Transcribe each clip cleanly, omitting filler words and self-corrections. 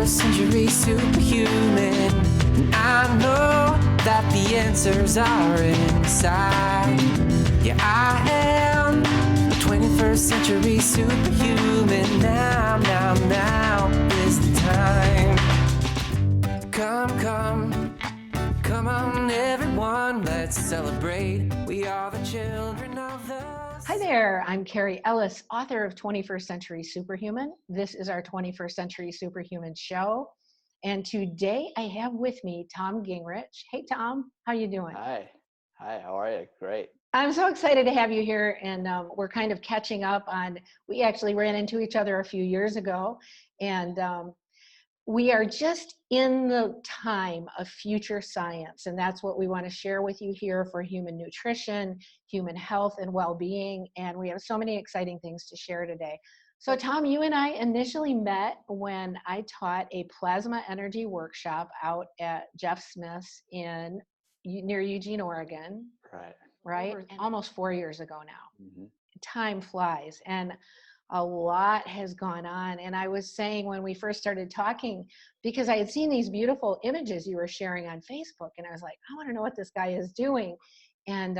Century Superhuman. And I know that the answers are inside. Yeah, I am a 21st Century Superhuman. Now is the time. Come on everyone, let's celebrate. We are the children of the... Hi there, I'm Carrie Ellis, author of 21st Century Superhuman. This is our 21st Century Superhuman show. And today I have with me Tom Gingerich. Hey Tom, how you doing? Hi, how are you? Great. I'm so excited to have you here, and we're kind of catching up on, we actually ran into each other a few years ago, and we are just in the time of future science, and that's what we want to share with you here for human nutrition, human health, and well-being, and we have so many exciting things to share today. So Tom, you and I initially met when I taught a plasma energy workshop out at Jeff Smith's near Eugene, Oregon. Right? Almost 4 years ago now. Mm-hmm. Time flies, and a lot has gone on. And I was saying when we first started talking, because I had seen these beautiful images you were sharing on Facebook, and I was like, I want to know what this guy is doing. And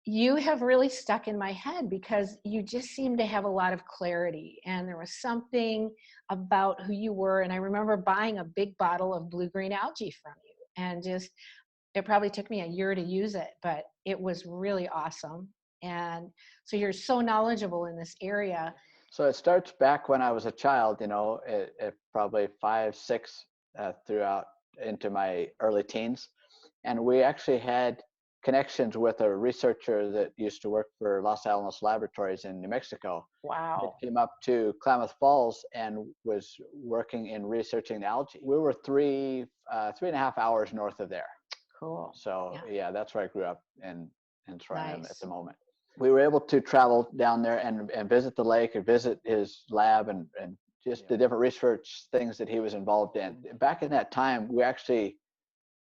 you have really stuck in my head because you just seem to have a lot of clarity, and there was something about who you were. And I remember buying a big bottle of Bluegreen Algae from you, and it probably took me a year to use it, but it was really awesome. And so you're so knowledgeable in this area. So it starts back when I was a child, at probably 5, 6, throughout into my early teens. And we actually had connections with a researcher that used to work for Los Alamos Laboratories in New Mexico. Wow. That came up to Klamath Falls and was working in researching the algae. We were 3.5 hours north of there. Cool. So yeah, that's where I grew up, and that's where I am at the moment. We were able to travel down there and visit the lake and visit his lab and just the different research things that he was involved in. Back in that time, we actually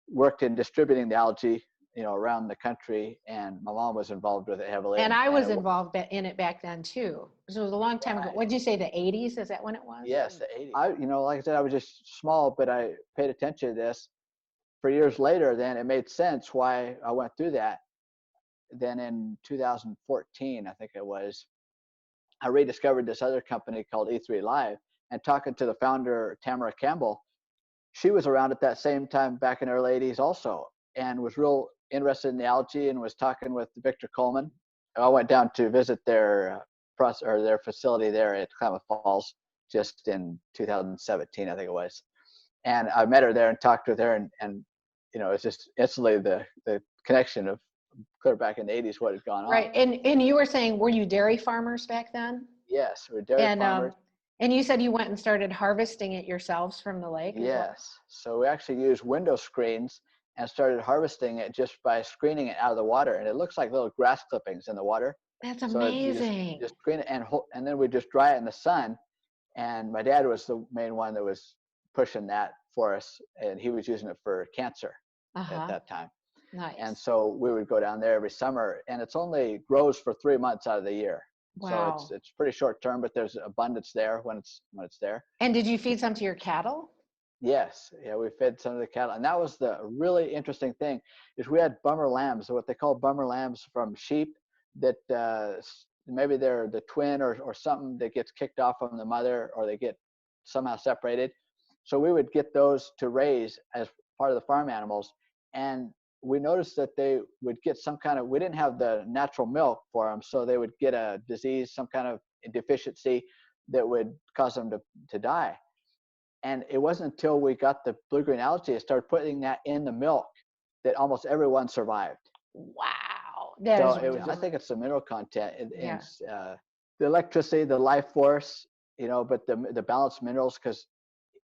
worked in distributing the algae, around the country, and my mom was involved with it heavily. And I was involved in it back then too. So it was a long time ago. What did you say, the 80s? Is that when it was? Yes, the 80s. Like I said, I was just small, but I paid attention to this. For years later, then it made sense why I went through that. Then in 2014, I think it was, I rediscovered this other company called E3 Live, and talking to the founder, Tamara Campbell, she was around at that same time back in the early 80s also, and was real interested in the algae and was talking with Victor Coleman. I went down to visit their facility there at Klamath Falls just in 2017, I think it was. And I met her there and talked with her, and it's just instantly the connection of clear back in the 80s what had gone on. Right. And you were saying, were you dairy farmers back then? Yes, we were dairy farmers. And you said you went and started harvesting it yourselves from the lake? Yes. So we actually used window screens and started harvesting it just by screening it out of the water. And it looks like little grass clippings in the water. That's amazing. So just screen it, and then we just dry it in the sun. And my dad was the main one that was pushing that for us, and he was using it for cancer at that time. Nice. And so we would go down there every summer, and it's only grows for 3 months out of the year. Wow. So it's pretty short term, but there's abundance there when it's there. And did you feed some to your cattle? Yes. Yeah, we fed some of the cattle. And that was the really interesting thing, is we had bummer lambs, what they call bummer lambs from sheep, that maybe they're the twin or something that gets kicked off from the mother, or they get somehow separated. So we would get those to raise as part of the farm animals. And we noticed that they would get we didn't have the natural milk for them, so they would get a disease, some kind of deficiency that would cause them to die. And it wasn't until we got the Bluegreen Algae and started putting that in the milk that almost everyone survived. Wow. I think it's the mineral content, the electricity, the life force, but the balanced minerals, because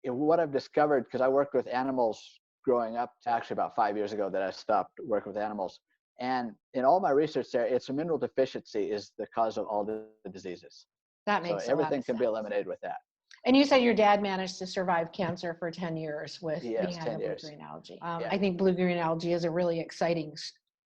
what I've discovered, because I worked with animals growing up, actually about 5 years ago that I stopped working with animals. And in all my research there, it's a mineral deficiency is the cause of all the diseases. That makes sense. So everything can be eliminated with that. And you said your dad managed to survive cancer for 10 years with being on Bluegreen Algae. I think Bluegreen Algae is a really exciting,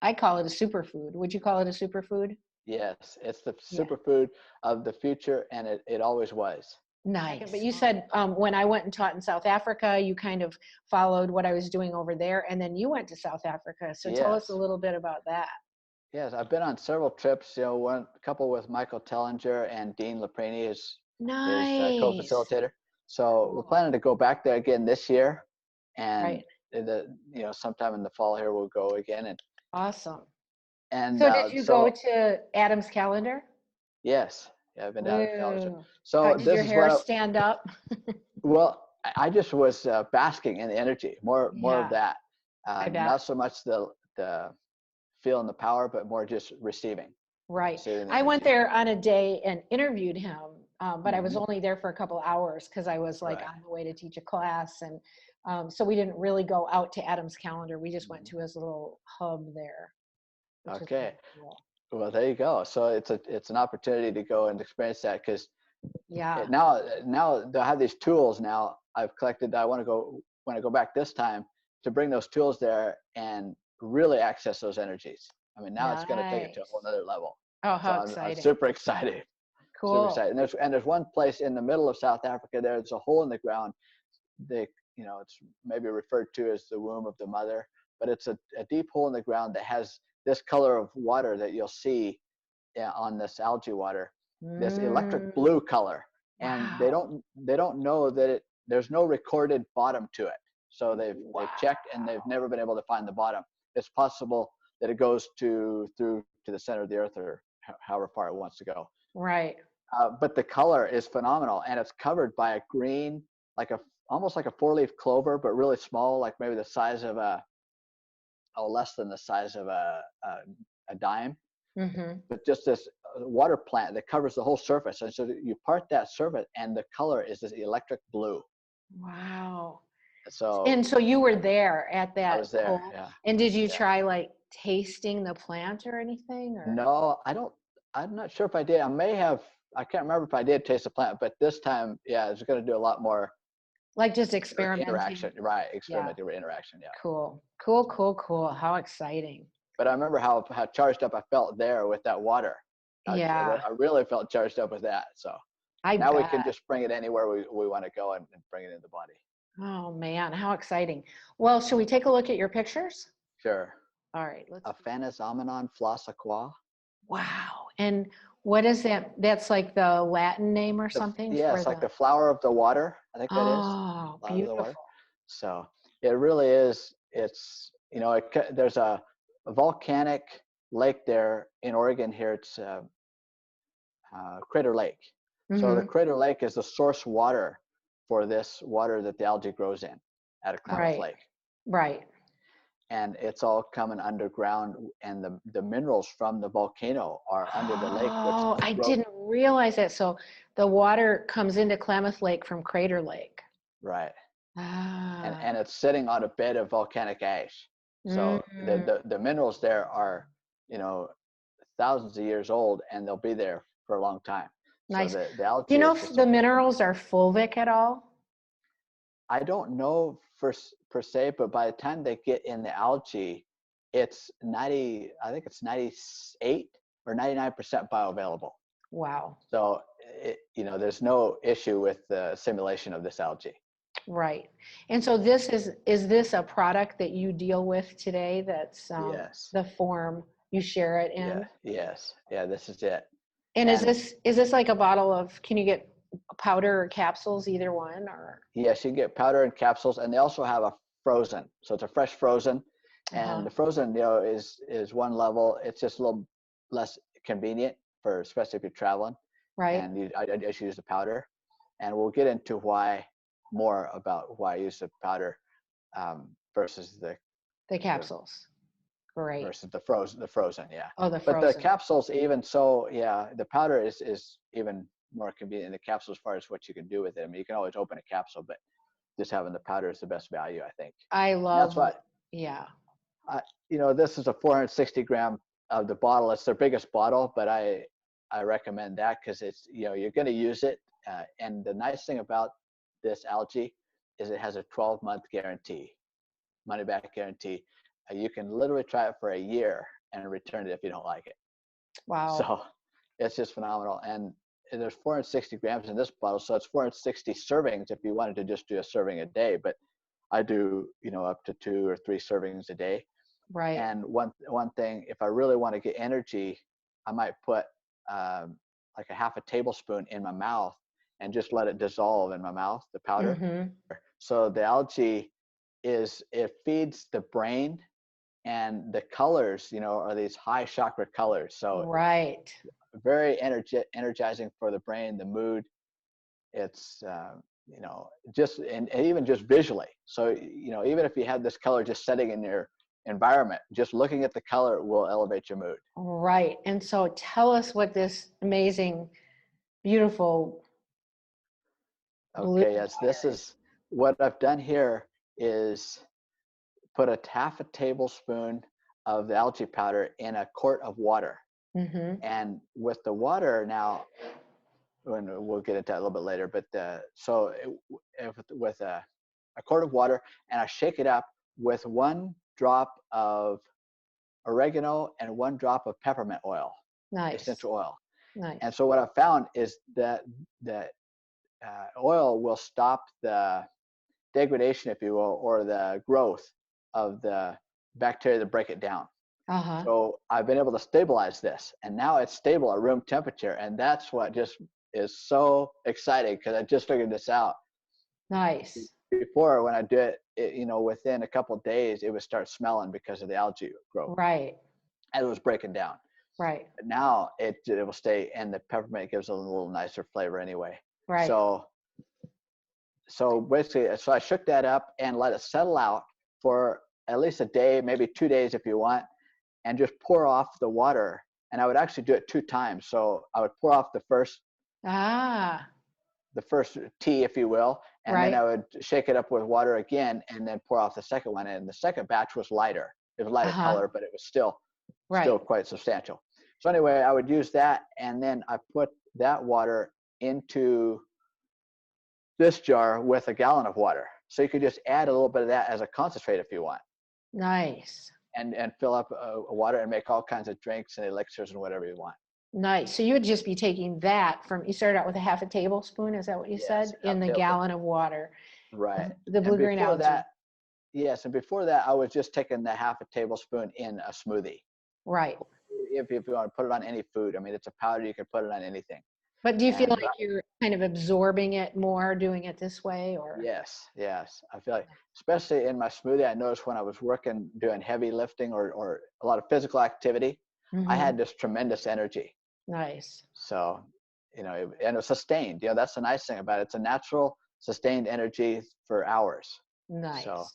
I call it a superfood. Would you call it a superfood? Yes, it's the superfood of the future, and it always was. Nice. But you said when I went and taught in South Africa, you kind of followed what I was doing over there, and then you went to South Africa. So tell us a Yes. little bit about that. Yes, I've been on several trips. One a couple with Michael Tellinger and Dean Laprini is his Nice. co-facilitator. So we're Cool. planning to go back there again this year, and Right. sometime in the fall here we'll go again. Awesome. And So did you go to Adam's Calendar? yes, yeah, I've been down to Fellowship. Woo. How So did this your is hair what stand up? well, I just was basking in the energy, more of Yeah, that. I bet. Not so much the feeling the power, but more just receiving Right. the I went energy. there on a day and interviewed him, but I was Hmm. only there for a couple hours because I was like Right. on the way to teach a class. And so we didn't really go out to Adam's Calendar. We just went Mhm. to his little hub there, which is Okay. really cool. Well, there you go. So it's an opportunity to go and experience that because Yeah. now they have these tools. Now I've collected. I want to go when I go back this time to bring those tools there and really access those energies. I mean, now it's going to take it to a whole Nice. nother level. Oh, So how I'm exciting. super excited, super Cool. excited. And there's one place in the middle of South Africa. There's a hole in the ground. They it's maybe referred to as the womb of the mother, but it's a deep hole in the ground that has this color of water that you'll see on this algae water, this electric Mm, blue color, and wow. they don't know that there's no recorded bottom to it. So they've checked and they've Wow. never been able to find the bottom. It's possible that it goes through to the center of the earth or however far it wants to go. Right. But the color is phenomenal, and it's covered by a green, like a almost like a four-leaf clover, but really small, like maybe the size of less than the size of a dime, Mm-hmm. but just this water plant that covers the whole surface. And so you part that surface, and the color is this electric blue. Wow. So And so you were there at I that was there. hole, Yeah, and did you yeah. try like tasting the plant or anything, or No, I don't. I'm not sure if I did. I may have. I can't remember if I did taste the plant, but this time, yeah, I was going to do a lot more like just experimenting? interaction. Right, Yeah. experimenting with interaction. Yeah. Cool. Cool, cool, cool. How exciting. But I remember how charged up I felt there with that water. Yeah, I really felt charged up with that. So I now we can bet. just bring it anywhere we want to go and bring it in the body. Oh man, how exciting. Well, should we take a look at your pictures? Sure. All right, let's do. Aphanizomenon flossaqua. Wow. And what is that? That's like the Latin name or something Yeah, for it's like the. the flower of the water. I think that is Oh, flower of the water. beautiful. So it really is. It's there's a volcanic lake there in Oregon here. It's Crater Lake. So the Mm-hmm. Crater Lake is the source water for this water that the algae grows in at a Klamath Right. Lake. Right. And it's all coming underground, and the minerals from the volcano are under the lake, which Oh, I grow didn't realize that. So the water comes into Klamath Lake from Crater Lake. right. Ah. And it's sitting on a bed of volcanic ash. So Mm, the minerals there are, you know, thousands of years old, and they'll be there for a long time. So nice. the Do algae you know is if just the minerals are fulvic at all? I don't know per se, but by the time they get in the algae, it's 90, I think it's 98 or 99% bioavailable. Wow. So, there's no issue with the simulation of this algae. Right. And so is this a product that you deal with today that's Yes. the form you share it Yeah. in? Yes. Yeah. This is it. And And is this like a bottle of, can you get powder or capsules, either one, or? yes, you get powder and capsules, and they also have a frozen. So it's a fresh frozen, and Uh-huh. the frozen, is one level. It's just a little less convenient for, especially if you're traveling. Right. And I just use the powder, and we'll get into more about why I use the powder versus The the capsules. Great. the frozen, yeah. Oh, the But the frozen. capsules, even so, yeah, the powder is even more convenient in the capsule as far as what you can do with it. I mean, you can always open a capsule, but just having the powder is the best value, I think. I And that's love, why yeah. this is a 460 gram of the bottle. It's their biggest bottle, but I recommend that because it's, you're going to use it. And the nice thing about this algae is it has a 12-month guarantee, money back guarantee. You can literally try it for a year and return it if you don't like it. Wow. So it's just phenomenal. And there's 460 grams in this bottle, so it's 460 servings if you wanted to just do a serving a day. But I do, up to 2 or 3 servings a day. Right. And one thing, if I really want to get energy, I might put like a half a tablespoon in my mouth and just let it dissolve in my mouth, the powder. Mm-hmm. So the algae it feeds the brain, and the colors, are these high chakra colors. So Right. very energizing for the brain, the mood. It's just and even just visually. So even if you have this color just setting in your environment, just looking at the color will elevate your mood. Right. And so tell us what this amazing, beautiful blue Okay, yes, this is what I've done here is put a half a tablespoon of the algae powder in a quart of water. Mm-hmm. And with the water now, and we'll get into that a little bit later, but with a quart of water, and I shake it up with 1 drop of oregano and 1 drop of peppermint oil, Nice. essential oil. Nice. And so what I found is that oil will stop the degradation, if you will, or the growth of the bacteria that break it down. Uh-huh. So I've been able to stabilize this, and now it's stable at room temperature, and that's what just is so exciting, because I just figured this out. Nice. Before, when I do it, within a couple of days, it would start smelling because of the algae growth, Right. and it was breaking down. Right. But now it will stay, and the peppermint gives it a little nicer flavor anyway. Right. So basically, so I shook that up and let it settle out for at least a day, maybe 2 days if you want, and just pour off the water. And I would actually do it 2 times. So I would pour off the first tea, if you will, and Right. then I would shake it up with water again, and then pour off the second one. And the second batch was lighter. It was lighter color, but it was still quite substantial. So anyway, I would use that, and then I put that water into this jar with a gallon of water. So you could just add a little bit of that as a concentrate if you want. Nice. And fill up water and make all kinds of drinks and elixirs and whatever you want. Nice. So you would just be taking that you started out with a half a tablespoon, is that what you said? In the gallon of water. Right. The Bluegreen Algae. Yes, and before that, I was just taking the half a tablespoon in a smoothie. Right. If you want to put it on any food, I mean, it's a powder, you can put it on anything. But do you feel like you're kind of absorbing it more doing it this way, or? Yes. I feel like, especially in my smoothie, I noticed when I was working, doing heavy lifting or a lot of physical activity, I had this tremendous energy. Nice. So, and it was sustained. That's the nice thing about it. It's a natural, sustained energy for hours. Nice. So,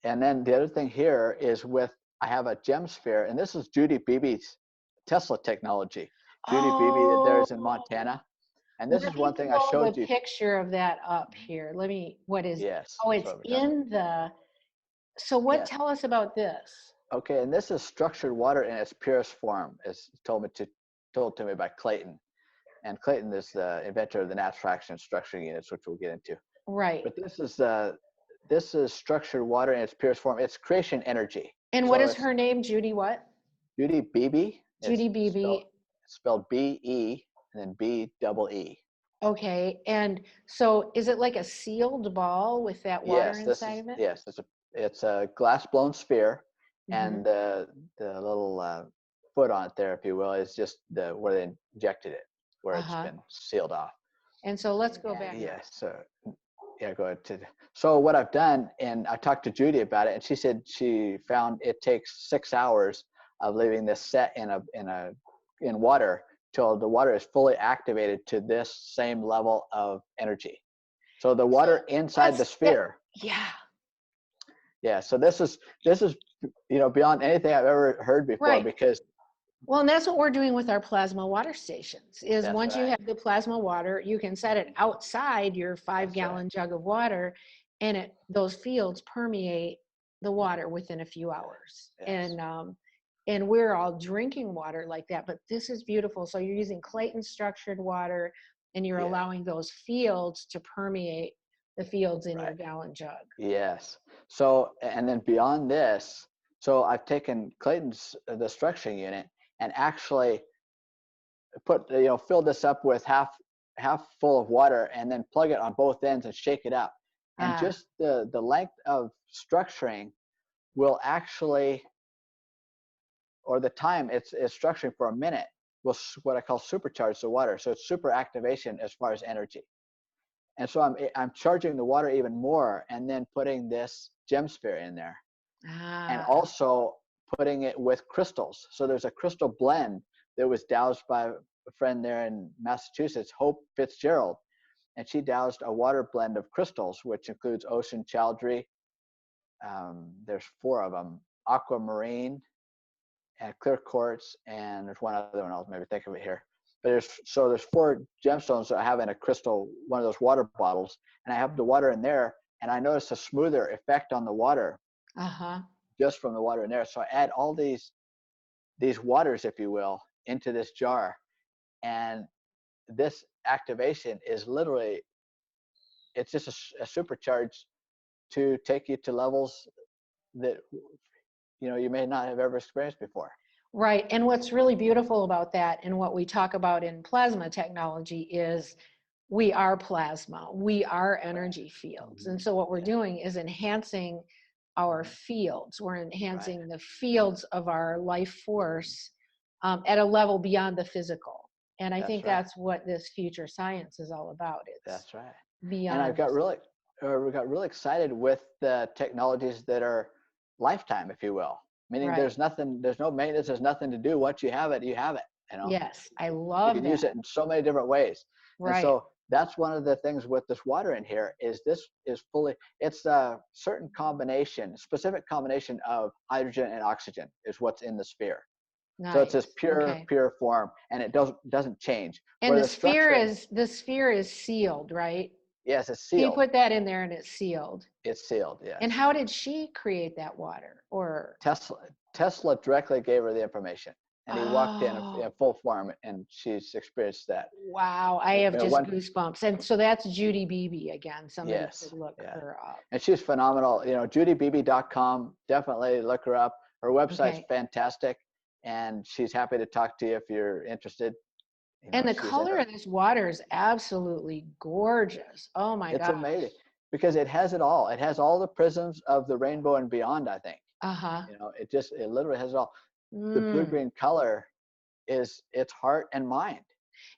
and then the other thing here is I have a gem sphere, and this is Judy Beebe's Tesla technology. Judy Beebe, there's in Montana. And this is one thing I showed you. Picture of that up here. What is Yes. Oh, it's in so what, yes. Tell us about this. Okay, and this is structured water in its purest form, as told to me by Clayton. And Clayton is the inventor of the mass fraction structuring units, which we'll get into. Right. But this is structured water in its purest form. It's creation energy. And what is her name? Judy what? Judy Beebe. Judy Beebe. Spelled B-E and then B-double-E. Okay, and so is it like a sealed ball with that water inside of it? Yes, it's a glass blown sphere, and the little foot on it there, if you will, is just where they injected it, where it's been sealed off. And so let's go back. Yes. So go ahead. So what I've done, and I talked to Judy about it, and she said she found it takes 6 hours of leaving this set in water till the water is fully activated to this same level of energy. So the water inside the sphere. Yeah. So this is beyond anything I've ever heard before, because. Well, and that's what we're doing with our plasma water stations. Is That's once you have the plasma water, you can set it outside your 5-gallon jug of water, and those fields permeate the water within a few hours. Yes. And we're all drinking water like that, but this is beautiful. So you're using Clayton structured water, and you're allowing those fields to permeate the fields in your gallon jug. Yes. So, and then beyond this, so I've taken Clayton's, the structuring unit, and actually fill this up with half full of water, and then plug it on both ends and shake it up. And Ah, just the length of structuring will actually, or the time it's structuring for a minute, will what I call supercharge the water. So it's super activation as far as energy. And so I'm charging the water even more, and then putting this gem sphere in there, and ah, also putting it with crystals. So there's a crystal blend that was doused by a friend there in Massachusetts, Hope Fitzgerald, and she doused a water blend of crystals, which includes ocean chaldery. There's 4 of them: aquamarine, and clear quartz, and there's one other one. I'll maybe think of it here. But there's 4 gemstones that I have in a crystal, one of those water bottles, and I have the water in there, and I notice a smoother effect on the water uh-huh. just from the water in there. So I add all these waters, if you will, into this jar, and this activation is literally, it's just a supercharge to take you to levels that you may not have ever experienced before. Right. And what's really beautiful about that, and what we talk about in plasma technology, is we are plasma. We are energy fields. And so what we're doing is enhancing our fields. We're enhancing the fields of our life force at a level beyond the physical. And I think that's what this future science is all about. It's That's right. beyond. And we got really excited with the technologies that are lifetime, if you will. Meaning there's no maintenance, there's nothing to do. Once you have it, you have it. Yes, I You love can that. use it in so many different ways. And Right. so that's one of the things with this water in here, is this is it's a certain combination, specific combination of hydrogen and oxygen is what's in the sphere. Nice. So it's this Okay. pure form, and it doesn't change. And Where the sphere structuring- is sealed, right? yes, it's He sealed. put that in there and it's sealed. It's sealed, yes. And how did she create that water? Or Tesla directly gave her the information, and he walked in oh, full form, and she's experienced that. wow, I have just One, goosebumps. And so that's Judy Beebe again. Somebody yes, should look her up. and she's phenomenal. JudyBeebe.com. Definitely look her up. Her website's fantastic, and she's happy to talk to you if you're interested. And the color of this water is absolutely gorgeous. Oh my God. It's amazing because it has it all. It has all the prisms of the rainbow and beyond, I think. Uh-huh. It literally has it all. The Mm. blue-green color is its heart and mind.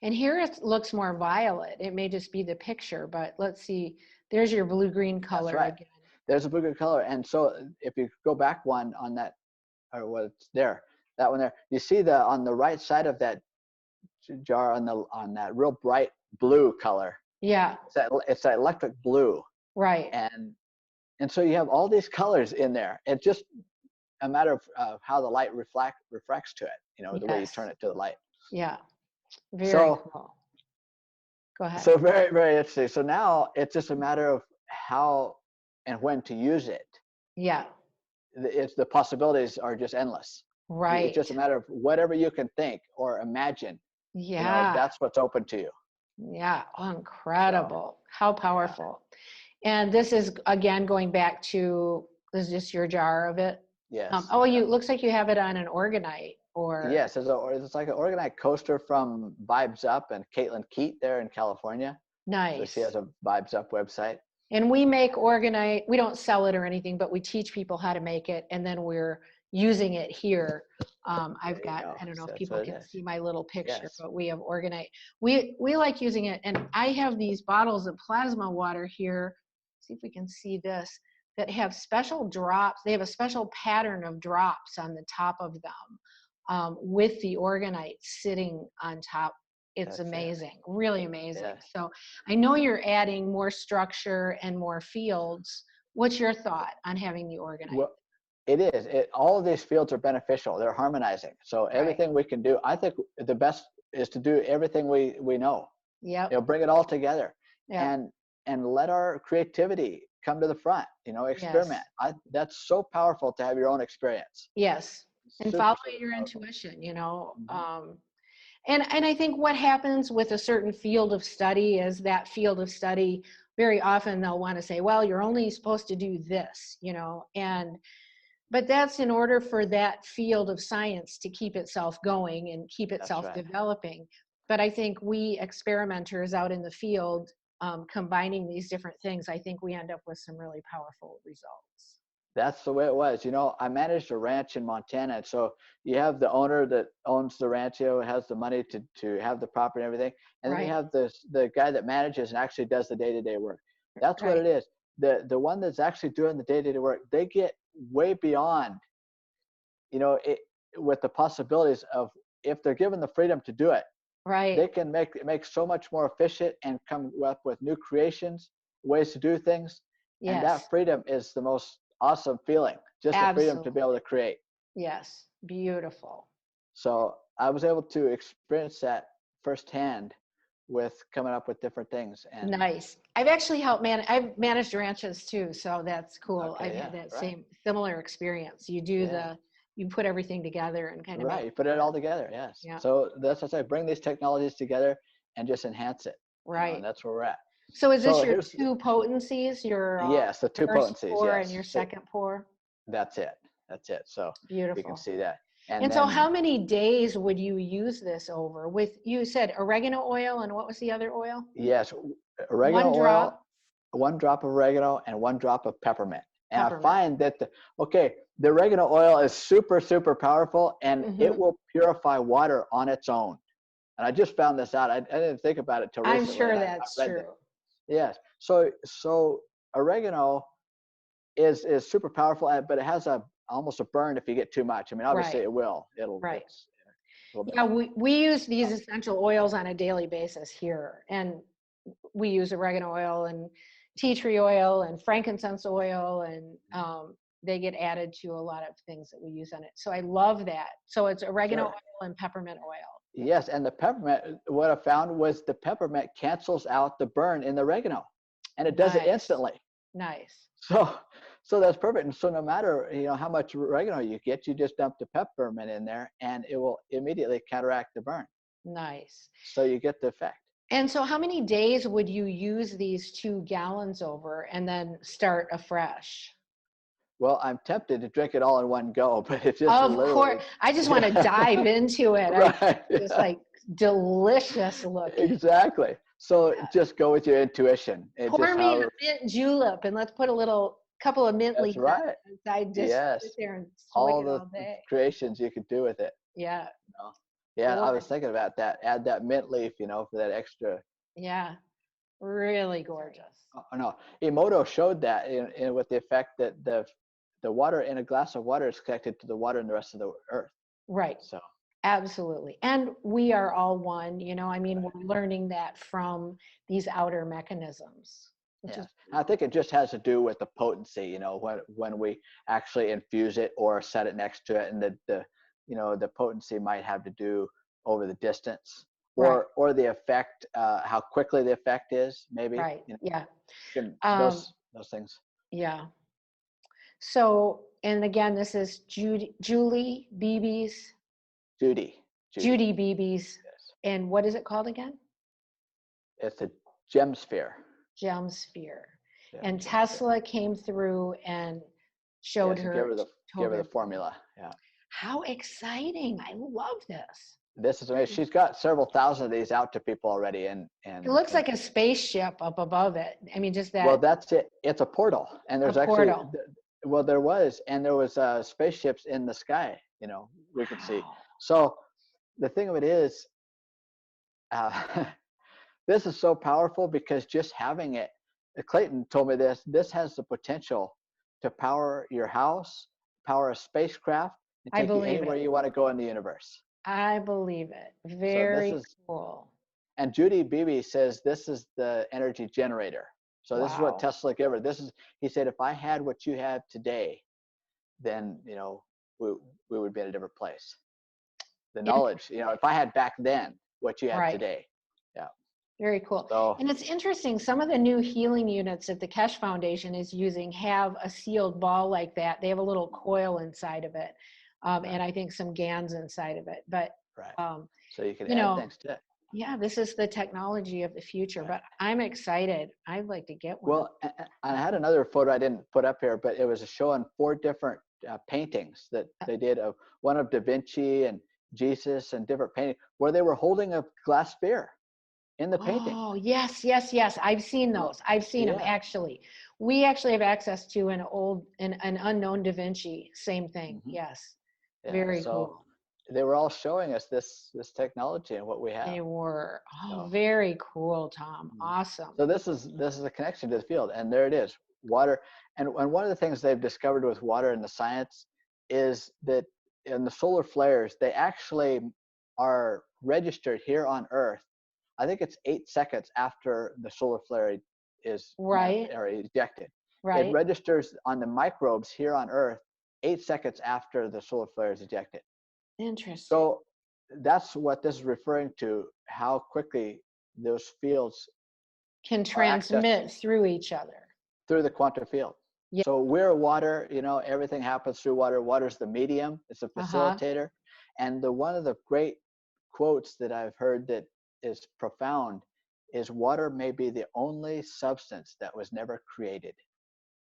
And here it looks more violet. It may just be the picture, but let's see. There's your blue-green color. That's right. Again. There's a blue-green color. And so if you go back one on that, or what's there, that one there, you see on the right side of that jar on that real bright blue color. Yeah. It's that electric blue. Right. And so you have all these colors in there. It's just a matter of how the light refracts to it, the way you turn it to the light. Yeah. Very cool. Go ahead. So very, very interesting. So now it's just a matter of how and when to use it. Yeah. The possibilities are just endless. Right. It's just a matter of whatever you can think or imagine. Yeah. That's what's open to you. Yeah. Oh, incredible. How powerful. And this is, again, going back to, is this your jar of it? Yes. It looks like you have it on an organite. Or yes, it's like an organite coaster from Vibes Up and Caitlin Keat there in California. Nice. So she has a Vibes Up website. And we make organite. We don't sell it or anything, but we teach people how to make it, and then we're using it here. I've got, I don't know if people can see my little picture, but we have organite. We like using it, and I have these bottles of plasma water here. See if we can see this, that have special drops. They have a special pattern of drops on the top of them, with the organite sitting on top. It's amazing, really amazing. Yes. So I know you're adding more structure and more fields. What's your thought on having the organite? Well, it is. All of these fields are beneficial. They're harmonizing. So everything we can do, I think the best is to do everything we know. Yeah. Bring it all together, and let our creativity come to the front. Experiment. Yes. That's so powerful to have your own experience. Yes, and follow your intuition. And I think what happens with a certain field of study is that field of study, very often they'll want to say, well, you're only supposed to do this, but that's in order for that field of science to keep itself going and keep itself developing. But I think we experimenters out in the field, combining these different things, I think we end up with some really powerful results. That's the way it was. I managed a ranch in Montana. And so you have the owner that owns the ranch, has the money to have the property and everything. And then you Right. have the guy that manages and actually does the day-to-day work. That's what Right. it is. The one that's actually doing the day-to-day work, they get way beyond, it, with the possibilities of, if they're given the freedom to do it, they Right. can make so much more efficient and come up with new creations, ways to do things. And Yes. that freedom is the most awesome feeling, just the freedom to be able Absolutely. to create. Yes. Beautiful. So I was able to experience that firsthand with coming up with different things. And Nice. I've managed ranches too, so that's cool. I've okay, had yeah, that right, similar experience. yeah, You put everything together and kind of make right. You it put it work. all together, yes. Yeah. So that's what I say. Bring these technologies together and just enhance it. And Right. that's where we're at. So is this So your here's, two potencies, your yes, the two first potencies, pour and your yes. So second pour? that's it. That's it. So you can Beautiful. see that. And And so then how many days would you use this over with, you said oregano oil, and what was the other oil? yes, One oregano oil, drop 1 drop of oregano and 1 drop of peppermint. And I peppermint. find that the oregano oil is super, super powerful, and it Hmm. will purify water on its own. And I just found this out. I didn't think about it till I'm recently, sure and I that's read that. true. Yes. So oregano is super powerful, but it has almost a burn if you get too much. I mean, obviously Right. it will. Right. It's a little bit. Yeah, we use these essential oils on a daily basis here, and we use oregano oil and tea tree oil and frankincense oil, and they get added to a lot of things that we use on it. So I love that. So it's oregano Sure. oil and peppermint oil. Yes, and the peppermint, what I found was the peppermint cancels out the burn in the oregano, and it does it Nice, instantly. nice, So, so that's perfect. And so no matter, how much oregano you get, you just dump the peppermint in there, and it will immediately counteract the burn. nice. So you get the effect. And so how many days would you use these 2 gallons over and then start afresh? Well, I'm tempted to drink it all in one go, but it's just Of course, literally, I just want to yeah, dive into it. right, Just yeah, like delicious looking. exactly. So Yeah. just go with your intuition. It Pour just me a how, mint julep and let's put a couple of mint that's leaves on right. it. I just sit Yes, there and swig all it the all day. creations you could do with it. Yeah, know? Yeah, I was gorgeous. thinking about that. Add that mint leaf, for that extra. Yeah, really gorgeous. Oh, no, Emoto showed that with the effect that the water in a glass of water is connected to the water in the rest of the earth. Right. So Absolutely. And we are all one, I mean, right. we're learning that from these outer mechanisms, which is Yes, I think it just has to do with the potency. When we actually infuse it or set it next to it, and the potency might have to do over the distance right, or the effect, how quickly the effect is, maybe. right. Yeah. Um, Those things. yeah. So, and again, this is Julie Beebe's, Judy. Judy Beebe's, Yes, and what is it called again? it's a gem sphere. Gem Sphere. Yeah, And gem sphere. Tesla came through and showed Yes, and her, give told her her. the formula. Yeah, How exciting. I love this. this is amazing. She's got several thousand of these out to people already, It looks like a spaceship up above it. I mean, just well, that, that's it. It's a portal, and a there's actually, portal. well, there was spaceships in the sky. We could see. Wow. So the thing of it is, uh, this is so powerful because just having it, Clayton told me this. This has the potential to power your house, power a spacecraft, and I take you believe anywhere it. you want to go in the universe. I believe it. So this Very is, cool. and Judy Beebe says this is the energy generator. So this is what Wow. Tesla gave her. He said, if I had what you have today, then, we would be in a different place. The knowledge, Interesting. if I had back then what you have Right. today. Yeah. Very cool. So, And it's interesting, some of the new healing units that the Kesh Foundation is using have a sealed ball like that. They have a little coil inside of it. right, And I think some GANs inside of it. But, right. um, So you can you add know, things to it. yeah, this is the technology of the future, Right. but I'm excited. I'd like to get one. Well, I had another photo I didn't put up here, but it was showing 4 different paintings that they did, of one of Da Vinci and Jesus and different paintings where they were holding a glass sphere in the painting. Oh, yes, yes, yes. I've seen those. I've seen them Yeah. actually. We actually have access to an unknown Da Vinci. Same thing. Mhm. Yes. Yeah. Very So cool. they were all showing us this technology and what we have. They were. Oh, So, very cool, Tom. mhm. Awesome. So this is a connection to the field, and there it is, water. And one of the things they've discovered with water in the science is that in the solar flares, they actually are registered here on Earth. I think it's 8 seconds after the solar flare is Right, or ejected. It right. registers on the microbes here on Earth 8 seconds after the solar flare is ejected. Interesting. So that's what this is referring to, how quickly those fields Can are accessed transmit through each other. through the quantum field. Yeah. So we're water, everything happens through water. Water's the medium, it's a Uh-huh. facilitator. And one of the great quotes that I've heard that is profound is water may be the only substance that was never created.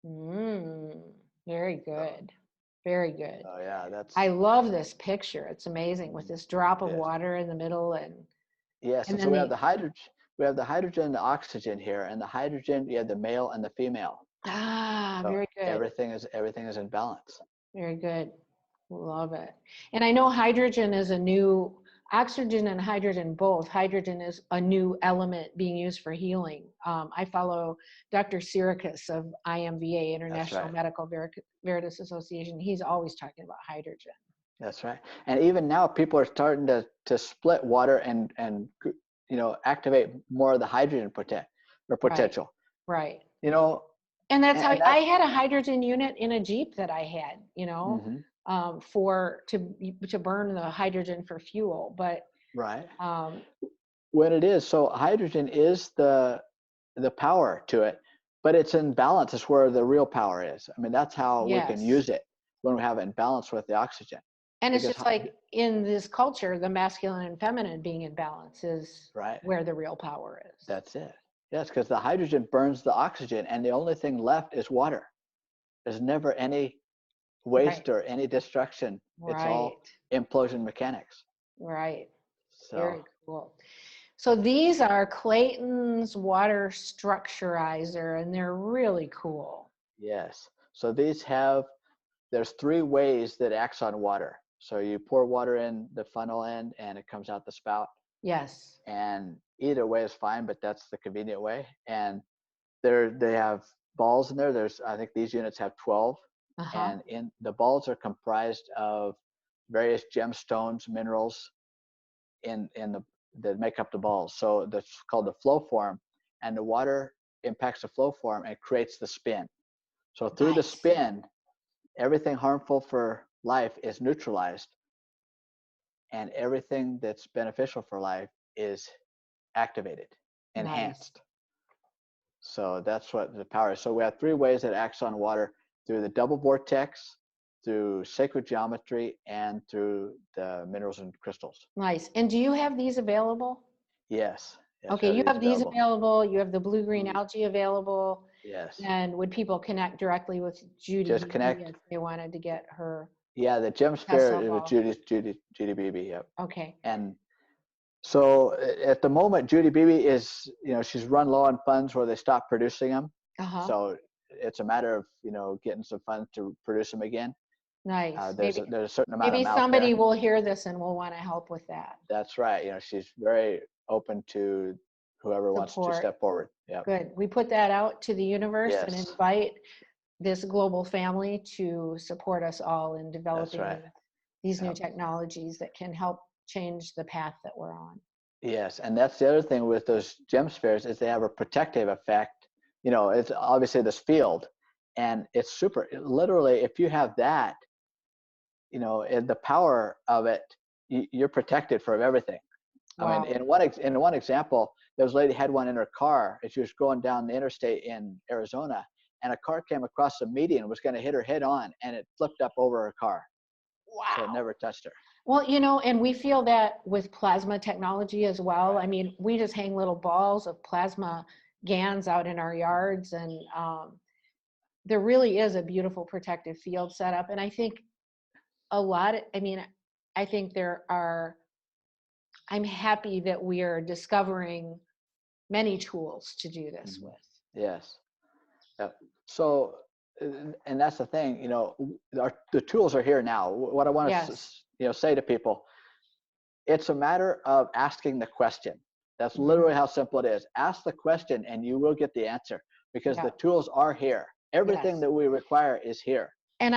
Mm, very So, good. Very good. so yeah, I that's love this picture. It's amazing with this drop of yes. water in the middle Yes, and and so then we have the hydrogen and the oxygen here, and the hydrogen, you have the male and the female. So very good. everything is in balance. Very good. Love it. And I know oxygen and hydrogen both. Hydrogen is a new element being used for healing. I follow Dr. Sirikis of IMVA, That's International right. Medical Veritas Association. He's always talking about hydrogen. That's right. And even now, people are starting to split water and activate more of the hydrogen Right, potential. right. You know, And that's how and I that's had a hydrogen unit in a Jeep that I had, mhm, to burn the hydrogen for fuel. But right. um, When it is, so hydrogen is the power to it, but it's in balance is where the real power is. I mean, that's how we can yes. use it when we have it in balance with the oxygen. And it's Because just like in this culture, the masculine and feminine being in balance is right, where the real power is. that's it. Yes, because the hydrogen burns the oxygen, and the only thing left is water. There's never any Right, waste or any destruction. It's right, all implosion mechanics. right. So Very cool. So these are Clayton's water structurizer, and they're really cool. yes. So there's 3 ways that it acts on water. So you pour water in the funnel end and it comes out the spout. Yes. And either way is fine, but that's the convenient way. And they have balls in there. I think these units have 12. Uh-huh. And in the balls are comprised of various gemstones, minerals that make up the balls. So that's called the flow form, and the water impacts the flow form and creates the spin. So through the Nice. spin, everything harmful for life is neutralized, and everything that's beneficial for life is activated, Nice. enhanced. So that's what the power is. So we have 3 ways that it acts on water: through the double vortex, through sacred geometry, and through the minerals and crystals. Nice. And do you have these available? Yes, yes, we Okay, have you these have these available. available. You have the blue-green Mhm. algae available. Yes, And would people connect directly with Judy just Beebe connect. if they wanted to get her Yeah, the gem sphere, Tesla it was ball? Judy Beebe. Yep. Okay. And so at the moment, Judy Beebe is, she's run low on funds where they stopped producing them. Uh-huh. So it's a matter of, getting some funds to produce them again. Nice. There's a certain amount of Maybe them out somebody there. will hear this and will want to help with that. That's right. She's very open to whoever wants to Support. step forward. Yep. Good. We put that out to the universe and Yes, invite this global family to support us all in that's right. developing these new Yep. technologies that can help change the path that we're on. Yes, and that's the other thing with those gem spheres is they have a protective effect. It's obviously this field, and it's literally, if you have that, and the power of it, you're protected from everything. I mean, Wow. in one example, there was a lady had one in her car as she was going down the interstate in Arizona, and a car came across the median and was going to hit her head on, and it flipped up over her car, so it Wow. never touched her. Well, and we feel that with plasma technology as well. Right. I mean, we just hang little balls of plasma GANs out in our yards, and there really is a beautiful protective field set up. And I think I I think I'm happy that we are discovering many tools to do this with. Yes. Yep. So, and that's the thing, the tools are here now. What I want Yes. to, say to people, it's a matter of asking the question. That's Mm-hmm. literally how simple it is. Ask the question and you will get the answer, because the tools are here. Everything that we require is here. And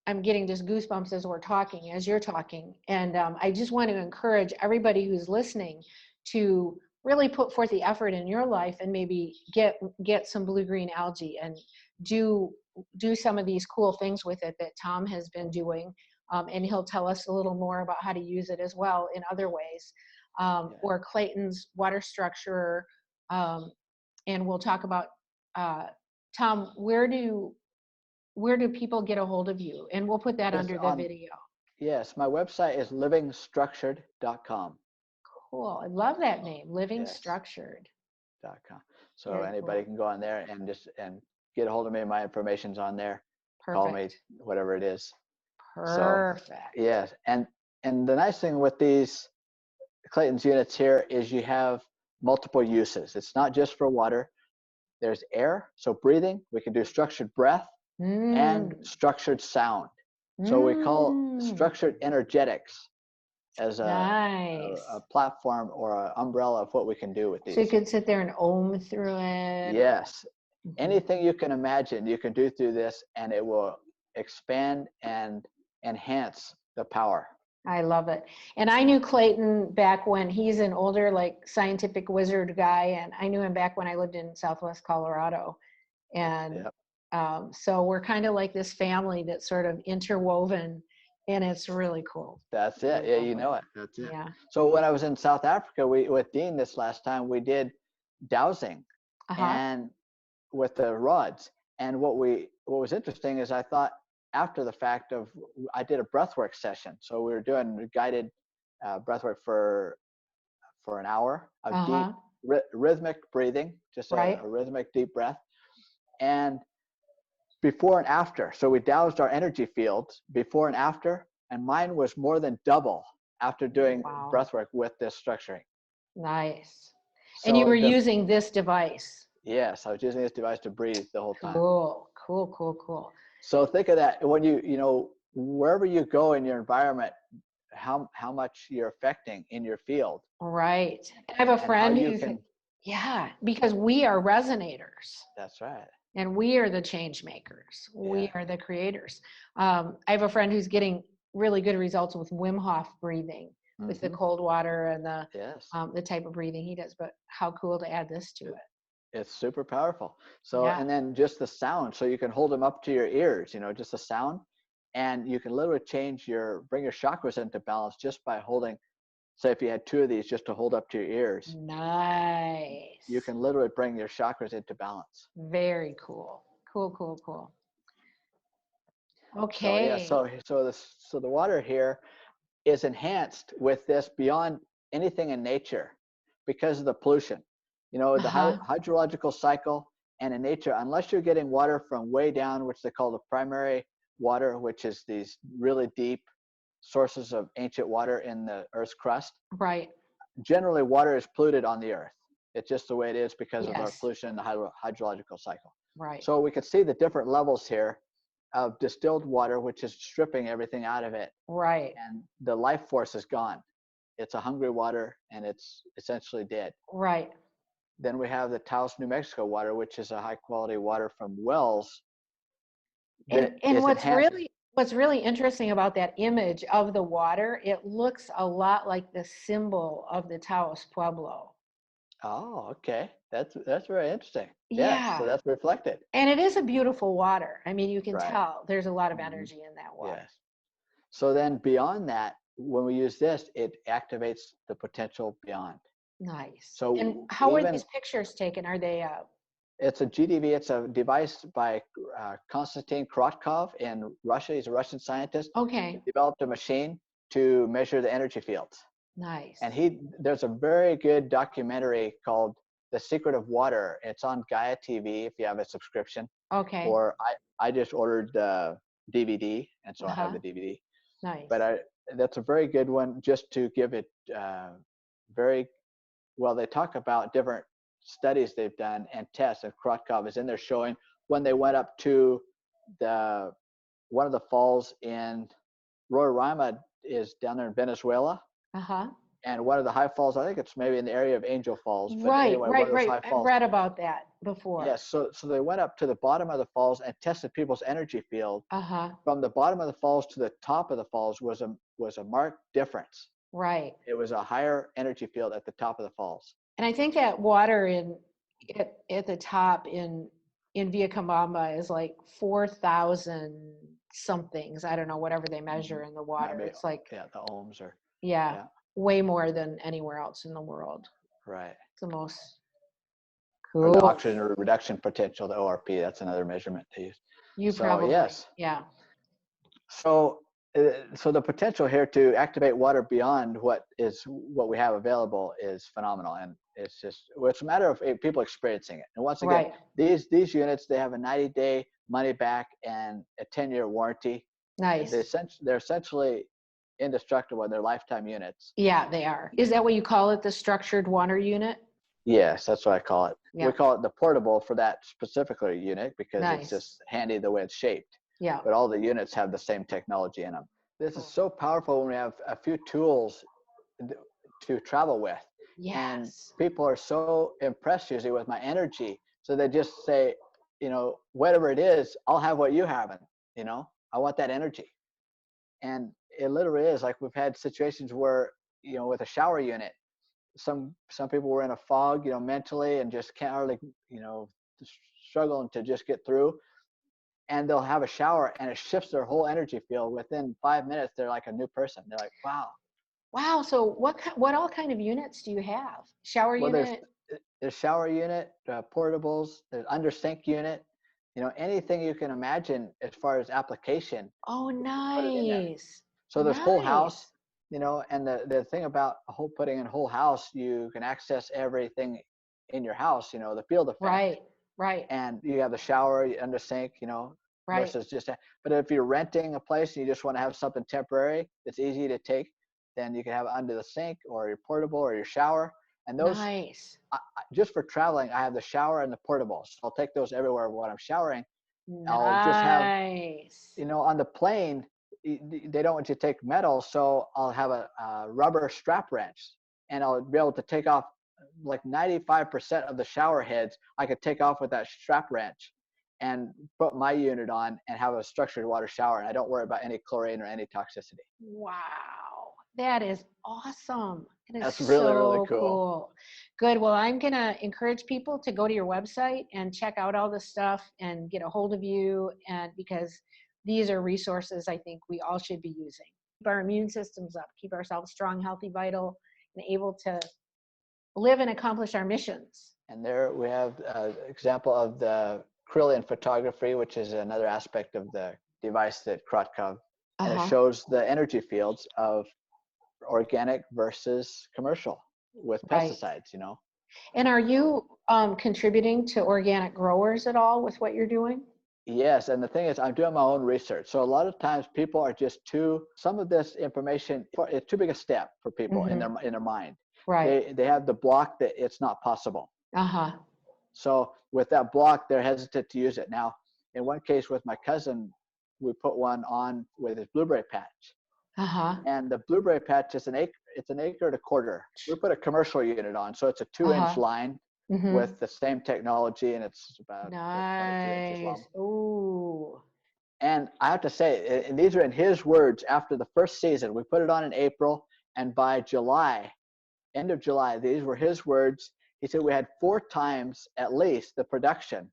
I'm getting just goosebumps as you're talking. And I just want to encourage everybody who's listening to really put forth the effort in your life and maybe get some blue-green algae and do some of these cool things with it that Tom has been doing. And he'll tell us a little more about how to use it as well in other ways. Or Clayton's water structure. And we'll talk about, Tom, where do people get a hold of you? And we'll put that under the video. Yes, my website is livingstructured.com. Cool. I love that name, livingstructured.com. So anybody can go on there and get a hold of me. My information's on there. Perfect. Call me, whatever it is. Perfect. So, yes, and the nice thing with these Clayton's units here is you have multiple uses. It's not just for water. There's air, so breathing. We can do structured breath and structured sound. So we call structured energetics as a platform or an umbrella of what we can do with these. So you could sit there and ohm through it. Yes. Anything you can imagine, you can do through this, and it will expand and enhance the power. I love it. And I knew Clayton back when he's an older, like, scientific wizard guy, and I knew him back when I lived in Southwest Colorado. And so we're kind of like this family that's sort of interwoven, and it's really cool. That's it. Yeah, you know it. That's it. Yeah. So when I was in South Africa, with Dean this last time, we did dowsing and with the rods. And what was interesting is I thought after the fact I did a breathwork session. So we were doing guided breathwork for an hour of deep rhythmic breathing, just a rhythmic deep breath. And before and after, so we doused our energy fields before and after, and mine was more than double after doing breathwork with this structuring. Nice. So and you were using this device? Yes, I was using this device to breathe the whole time. Cool. So think of that when wherever you go in your environment, how much you're affecting in your field. Right. I have a friend who's because we are resonators. That's right. And we are the change makers. We are the creators. I have a friend who's getting really good results with Wim Hof breathing, with the cold water and the type of breathing he does. But how cool to add this to it. It's super powerful. So, and then just the sound. So you can hold them up to your ears, just the sound. And you can literally bring your chakras into balance just by holding, say if you had 2 of these just to hold up to your ears. Nice. You can literally bring your chakras into balance. Very cool. Cool. Okay. So the water here is enhanced with this beyond anything in nature because of the pollution. The hydrological cycle, and in nature, unless you're getting water from way down, which they call the primary water, which is these really deep sources of ancient water in the Earth's crust. Right. Generally, water is polluted on the Earth. It's just the way it is because of our pollution and the hydrological cycle. Right. So we can see the different levels here of distilled water, which is stripping everything out of it. Right. And the life force is gone. It's a hungry water, and it's essentially dead. Right. Then we have the Taos, New Mexico water, which is a high quality water from wells. And what's really interesting about that image of the water, it looks a lot like the symbol of the Taos Pueblo. Oh, okay. That's very interesting. Yeah. So that's reflected. And it is a beautiful water. I mean, you can tell there's a lot of energy in that water. Yes. So then beyond that, when we use this, it activates the potential beyond. Nice. So and how are these pictures taken? Are they? It's a GDV. It's a device by Konstantin Krotkov in Russia. He's a Russian scientist. Okay. He developed a machine to measure the energy fields. Nice. And there's a very good documentary called The Secret of Water. It's on Gaia TV if you have a subscription. Okay. Or I just ordered the DVD, and so I have the DVD. Nice. But that's a very good one, just to give it very well. They talk about different studies they've done and tests, and Krotkov is in there showing when they went up to the one of the falls in Roraima is down there in Venezuela, Uh-huh. and one of the high falls, I think it's maybe in the area of Angel Falls, but Right, anyway, one right, of those right. high I've falls. read about that before. Yes, so they went up to the bottom of the falls and tested people's energy field. Uh-huh. From the bottom of the falls to the top of the falls was a marked difference. Right. It was a higher energy field at the top of the falls. And I think that water at the top in Vilcabamba is like 4,000 somethings. I don't know, whatever they measure in the water. Maybe, It's like, yeah, the ohms are, yeah, yeah, way more than anywhere else in the world. right. It's the most Or the cool. oxygen reduction potential, the ORP, that's another measurement they use. You So probably, yes. yeah. So the potential here to activate water beyond what we have available is phenomenal, and it's a matter of people experiencing it. And once again, Right. these units, they have a 90-day money back and a 10-year warranty. Nice. They're essentially indestructible. They're lifetime units. Yeah, they are. Is that what you call it, the structured water unit? Yes, that's what I call it. Yeah. We call it the portable for that particular unit because Nice. it's just handy the way it's shaped. Yeah. But all the units have the same technology in them. This is so powerful when we have a few tools to travel with. Yes. And people are so impressed usually with my energy. So they just say, whatever it is, I'll have what you haven't, I want that energy. And it literally is like we've had situations where, with a shower unit, some people were in a fog, mentally, and just can't hardly, struggling to just get through. And they'll have a shower and it shifts their whole energy field. Within 5 minutes, they're like a new person. They're like, wow. Wow. So what all kind of units do you have? Shower unit? There's shower unit, portables, there's under sink unit, anything you can imagine as far as application. Oh, nice. So there's whole house, Nice. and the thing about putting in whole house, you can access everything in your house, the field effect. Right. Right. And you have the shower, under sink, Right. versus just, but if you're renting a place and you just want to have something temporary that's easy to take, then you can have it under the sink or your portable or your shower. And those, Nice. just for traveling, I have the shower and the portable. So I'll take those everywhere when I'm showering. Nice. I'll just have, on the plane, they don't want you to take metal. So I'll have a rubber strap wrench, and I'll be able to take off like 95% of the shower heads. I could take off with that strap wrench and put my unit on and have a structured water shower. And I don't worry about any chlorine or any toxicity. Wow. That is awesome. That's really cool. Good. Well, I'm going to encourage people to go to your website and check out all the stuff and get a hold of you, and because these are resources I think we all should be using. Keep our immune systems up, keep ourselves strong, healthy, vital, and able to live and accomplish our missions. And there we have an example of the Krillin photography, which is another aspect of the device that Krotkov, and it shows the energy fields of organic versus commercial with pesticides, And are you contributing to organic growers at all with what you're doing? Yes, and the thing is, I'm doing my own research. So a lot of times people are just some of this information, it's too big a step for people in their mind. Right. They have the block that it's not possible. So with that block, they're hesitant to use it. Now, in one case with my cousin, we put one on with his blueberry patch. And the blueberry patch is it's an acre and a quarter. We put a commercial unit on, so it's a 2-inch line with the same technology, and it's about 22 inches long. Ooh. And I have to say, and these are in his words, after the first season, we put it on in April, and by July, end of July, these were his words. He said we had 4 times at least the production,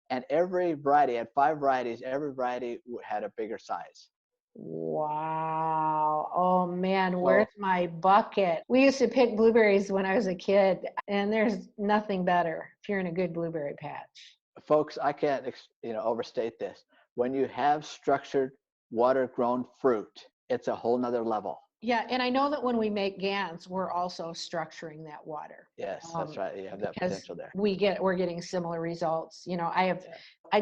and every variety had 5 varieties. Every variety had a bigger size. Wow. Oh man, where's my bucket? We used to pick blueberries when I was a kid, and there's nothing better if you're in a good blueberry patch. Folks, I can't overstate this. When you have structured water-grown fruit, it's a whole nother level. Yeah, and I know that when we make GANs, we're also structuring that water. Yes, that's right. You have that potential there. We're getting similar results. I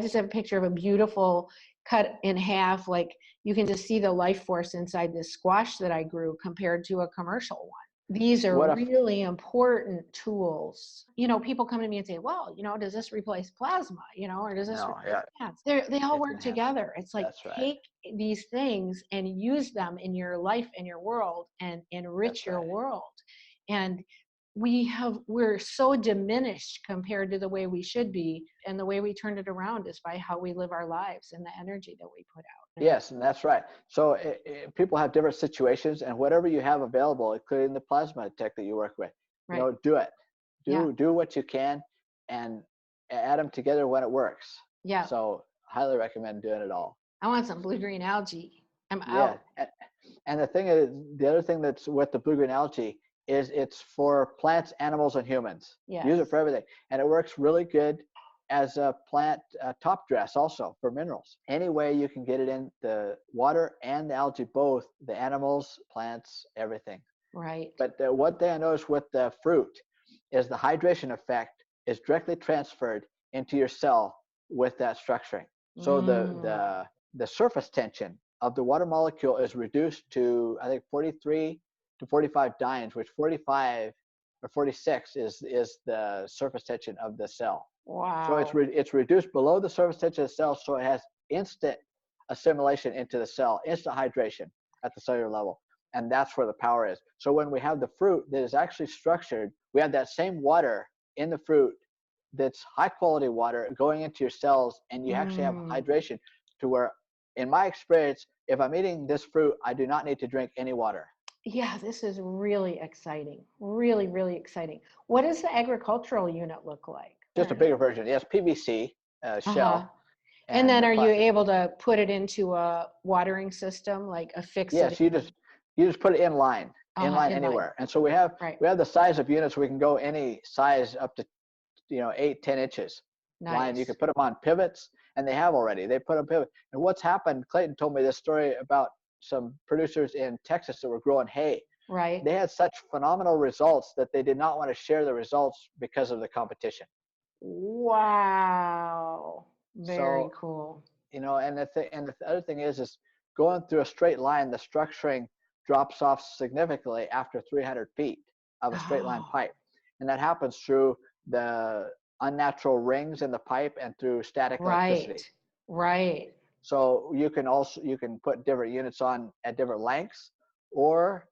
just have a picture of a beautiful cut in half, like you can just see the life force inside this squash that I grew compared to a commercial one. These are What if, really important tools. You know, people come to me and say, well, you know, does this replace plasma? You know, or does this no, replace yeah, plants? They all it's work enhanced. together. It's like That's right. take these things and use them in your life and your world and enrich That's your right. world. And we're so diminished compared to the way we should be. And the way we turn it around is by how we live our lives and the energy that we put out. Yes, and that's right. So people have different situations, and whatever you have available, including the plasma tech that you work with, you Right. know, do it. Yeah. Do what you can, and add them together when it works. Yeah. So highly recommend doing it all. I want some blue-green algae. I'm Yeah, out. and the thing is, the other thing that's with the blue-green algae is it's for plants, animals, and humans. Yes. Use it for everything, and it works really good as a plant top dress also for minerals. Any way you can get it in the water and the algae, both the animals, plants, everything. Right. But one thing I noticed with the fruit is the hydration effect is directly transferred into your cell with that structuring. So the surface tension of the water molecule is reduced to, I think, 43 to 45 dynes, which 45 or 46 is the surface tension of the cell. Wow. So it's reduced below the surface tension of the cell, so it has instant assimilation into the cell, instant hydration at the cellular level. And that's where the power is. So when we have the fruit that is actually structured, we have that same water in the fruit that's high quality water going into your cells, and you actually have hydration to where, in my experience, if I'm eating this fruit, I do not need to drink any water. Yeah, this is really exciting. Really, really exciting. What does the agricultural unit look like? Just a bigger version. Yes, PVC shell. And then the are you plastic. able to put it into a watering system, like affix Yes, it? you just put it in line Inline. anywhere. And so we have the size of units. We can go any size up to 8-10 inches. Nice. Line. You can put them on pivots, and they have already. They put them pivot. And what's happened? Clayton told me this story about some producers in Texas that were growing hay. Right. They had such phenomenal results that they did not want to share the results because of the competition. Wow. Very cool. And the other thing is going through a straight line, the structuring drops off significantly after 300 feet of a straight line pipe. And that happens through the unnatural rings in the pipe and through static electricity. Right. So you can put different units on at different lengths, or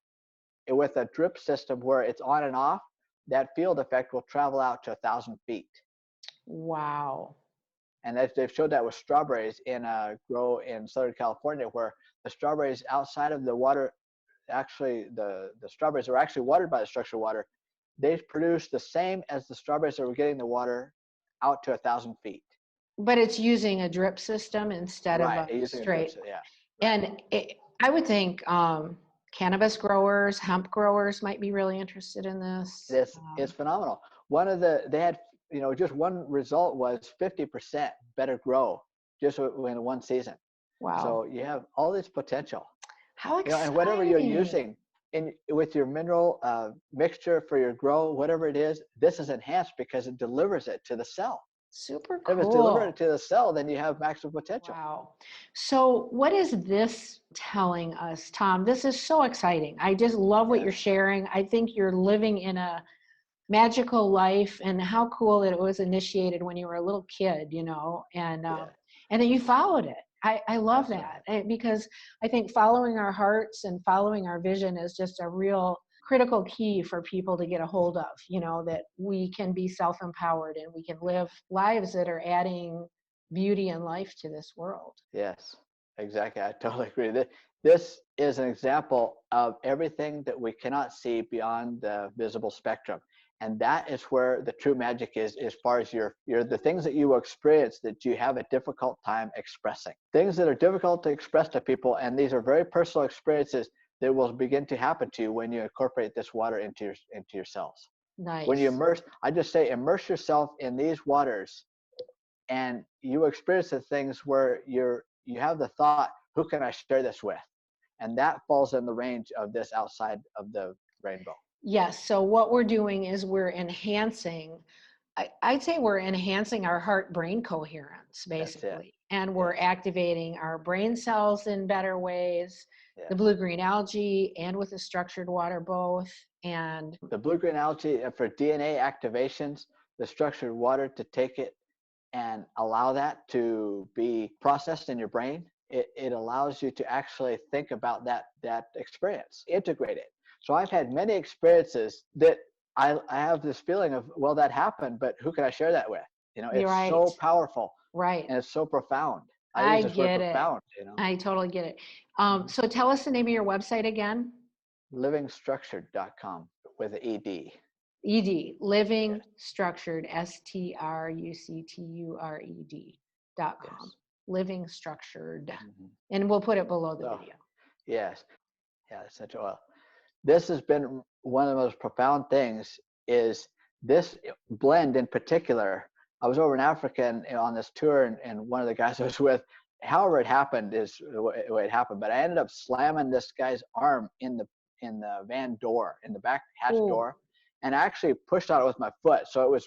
with a drip system where it's on and off, that field effect will travel out to 1,000 feet. Wow. And they've showed that with strawberries in a grow in Southern California, where the strawberries outside of the water, actually the strawberries are actually watered by the structured water. They produce the same as the strawberries that were getting the water out to 1,000 feet. But it's using a drip system instead of a straight. And I would think cannabis growers, hemp growers might be really interested in this. It's phenomenal. They had, just one result was 50% better grow just in one season. Wow. So you have all this potential. How exciting. And whatever you're using with your mineral mixture for your grow, whatever it is, this is enhanced because it delivers it to the cell. Super cool. If it's delivered to the cell, then you have maximum potential. Wow. So what is this telling us, Tom? This is so exciting. I just love what you're sharing. I think you're living in a magical life, and how cool that it was initiated when you were a little kid, and then you followed it. I love that because I think following our hearts and following our vision is just a real critical key for people to get a hold of, that we can be self-empowered and we can live lives that are adding beauty and life to this world. Yes, exactly. I totally agree. This is an example of everything that we cannot see beyond the visible spectrum. And that is where the true magic is, as far as the things that you experience that you have a difficult time expressing. Things that are difficult to express to people, and these are very personal experiences that will begin to happen to you when you incorporate this water into your cells. Nice. When you immerse yourself in these waters, and you experience the things where you have the thought, who can I share this with? And that falls in the range of this outside of the rainbow. Yes. So what we're doing is we're enhancing, I'd say we're enhancing our heart-brain coherence, basically. and we're activating our brain cells in better ways. The blue-green algae and with the structured water both. And the blue-green algae for DNA activations, the structured water to take it and allow that to be processed in your brain. It allows you to actually think about that experience, integrate it. So I've had many experiences that I have this feeling of, well, that happened, but who can I share that with? You know, it's so powerful. Right. And it's so profound. I use this word get it. profound, you know. I totally get it. So tell us the name of your website again. livingstructured.com with an ED. ED, Living Structured, STRUCTURED.com. Yes. Living Structured. And we'll put it below the video. Yes. Yeah, essential oil. This has been one of the most profound things, is this blend in particular. I was over in Africa and on this tour, and one of the guys I was with, however it happened is the way it happened, but I ended up slamming this guy's arm in the van door, in the back hatch door, and I actually pushed on it with my foot, so it was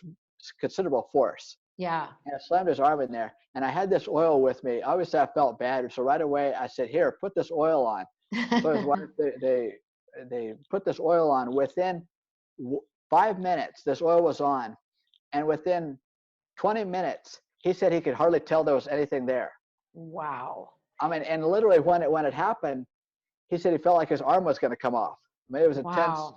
considerable force. Yeah. And I slammed his arm in there, and I had this oil with me. Obviously, I felt bad, so right away I said, "Here, put this oil on." So his wife, they put this oil on. Within 5 minutes, this oil was on, and within 20 minutes, he said he could hardly tell there was anything there. Wow. I mean, and literally when it happened, he said he felt like his arm was going to come off. I mean, it was intense,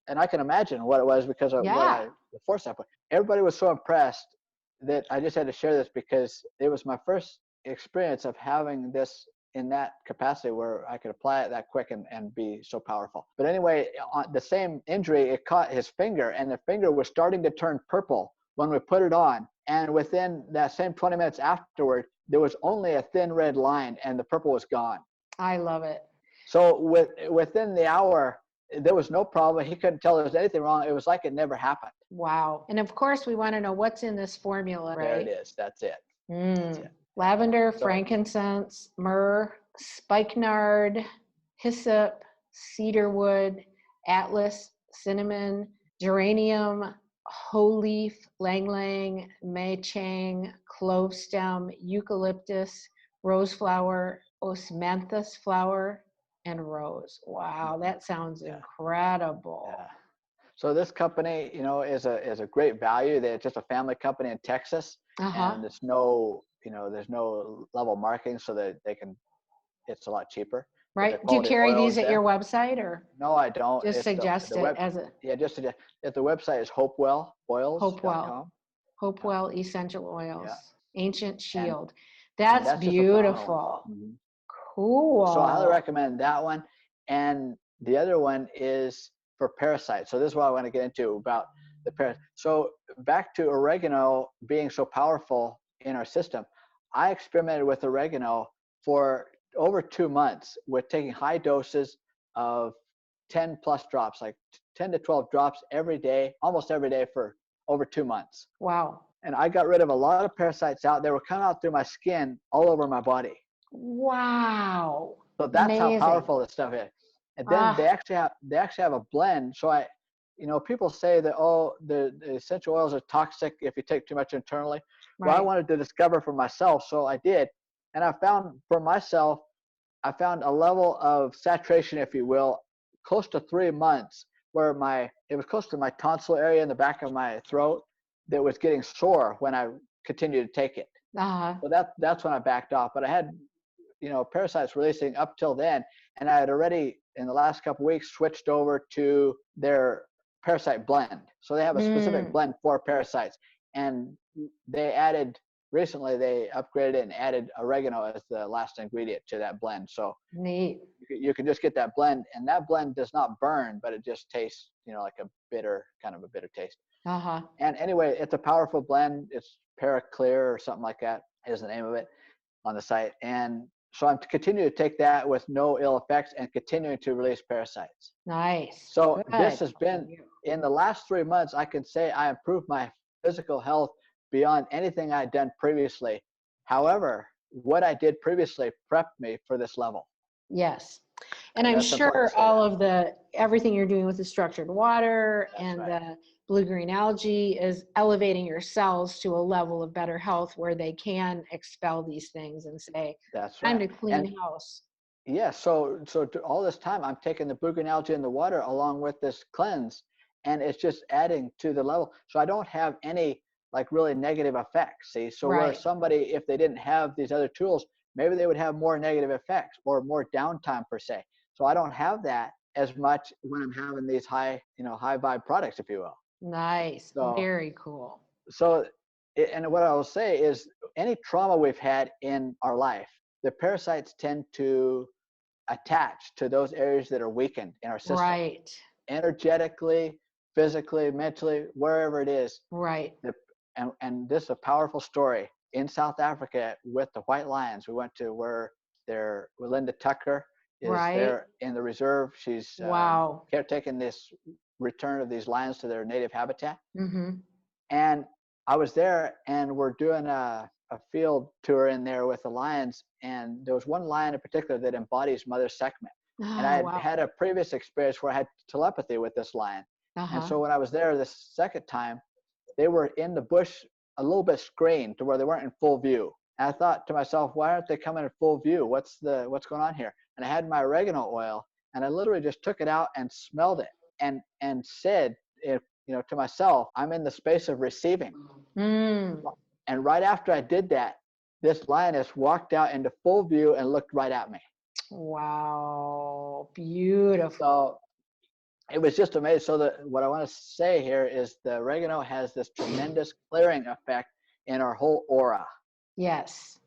and I can imagine what it was because of the force I put. Everybody was so impressed that I just had to share this because it was my first experience of having this in that capacity where I could apply it that quick and be so powerful. But anyway, on the same injury, it caught his finger, and the finger was starting to turn purple when we put it on. And within that same 20 minutes afterward, there was only a thin red line and the purple was gone. I love it. So within the hour, there was no problem. He couldn't tell there was anything wrong. It was like it never happened. Wow. And of course, we want to know what's in this formula, right? There it is. That's it. That's it. Lavender, frankincense, myrrh, spikenard, hyssop, cedarwood, atlas, cinnamon, geranium, whole leaf, lang lang, may chang, clove stem, eucalyptus, rose flower, osmanthus flower, and rose. Wow, that sounds incredible. Yeah. So this company, you know, is a great value. They're just a family company in Texas, and there's no level marketing, so that it's a lot cheaper. Right. Do you carry these at your website, or? No, I don't. Just suggest it as a. Yeah, just suggest. If the website is hopeweloils.com. Hopewell Essential Oils, Ancient Shield. That's beautiful. Cool. So I highly recommend that one. And the other one is for parasites. So this is what I want to get into about the parasites. So back to oregano being so powerful in our system. I experimented with oregano for over 2 months with taking high doses of 10 plus drops, like 10 to 12 drops every day, almost every day for over 2 months. Wow. And I got rid of a lot of parasites out. They were coming out through my skin all over my body. Wow. So that's how powerful this stuff is. And then they actually have a blend. So people say that, the essential oils are toxic if you take too much internally. Right. Well, I wanted to discover for myself, so I did. And I found for myself, a level of saturation, if you will, close to 3 months, where it was close to my tonsil area in the back of my throat that was getting sore when I continued to take it. So that's when I backed off. But I had, parasites releasing up till then, and I had already in the last couple of weeks switched over to their parasite blend. So they have a specific blend for parasites, and recently they upgraded it and added oregano as the last ingredient to that blend. So neat. You can just get that blend, and that blend does not burn, but it just tastes, like a bitter taste. And anyway, it's a powerful blend. It's Paraclear or something like that is the name of it on the site. And so I'm continuing to take that with no ill effects and continuing to release parasites. Nice. So this has been, in the last 3 months, I can say I improved my physical health beyond anything I had done previously. However, what I did previously prepped me for this level. Yes. And I'm sure everything you're doing with the structured water and the Bluegreen Algae is elevating your cells to a level of better health where they can expel these things and say, That's time right. to clean And house. yeah, so all this time I'm taking the Bluegreen Algae in the water along with this cleanse, and it's just adding to the level. So I don't have any like really negative effects. See, so where Right. somebody, if they didn't have these other tools, maybe they would have more negative effects or more downtime per se. So I don't have that as much when I'm having these high, high vibe products, if you will. Nice. So Very cool. so, and what I will say is any trauma we've had in our life, the parasites tend to attach to those areas that are weakened in our system, Right. energetically, physically, mentally, wherever it is. Right. And this is a powerful story. In South Africa with the white lions, we went to where Linda Tucker is Right. there in the reserve. She's Wow. caretaking this return of these lions to their native habitat. Mm-hmm. And I was there, and we're doing a field tour in there with the lions. And there was one lion in particular that embodies Mother Sekhmet. And I Oh, had wow. had a previous experience where I had telepathy with this lion. And so when I was there the second time, they were in the bush a little bit screened to where they weren't in full view. And I thought to myself, why aren't they coming in full view? What's going on here? And I had my oregano oil, and I literally just took it out and smelled it and said, to myself, I'm in the space of receiving. Mm. And right after I did that, this lioness walked out into full view and looked right at me. Wow. Beautiful. So it was just amazing. So what I want to say here is the oregano has this tremendous clearing effect in our whole aura. Yes.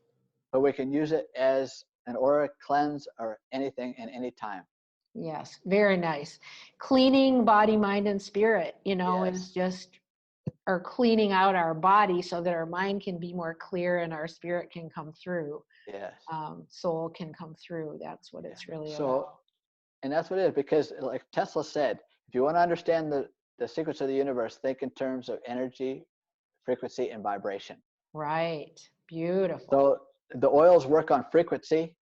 But we can use it as an aura cleanse or anything and any time. Yes. Very nice. Cleaning body, mind, and spirit, Yes. is just, or cleaning out our body so that our mind can be more clear and our spirit can come through. Yes. Soul can come through. That's what it's really So, about. and that's what it is, because like Tesla said, if you want to understand the secrets of the universe, think in terms of energy, frequency, and vibration. Right. Beautiful. So the oils work on frequency.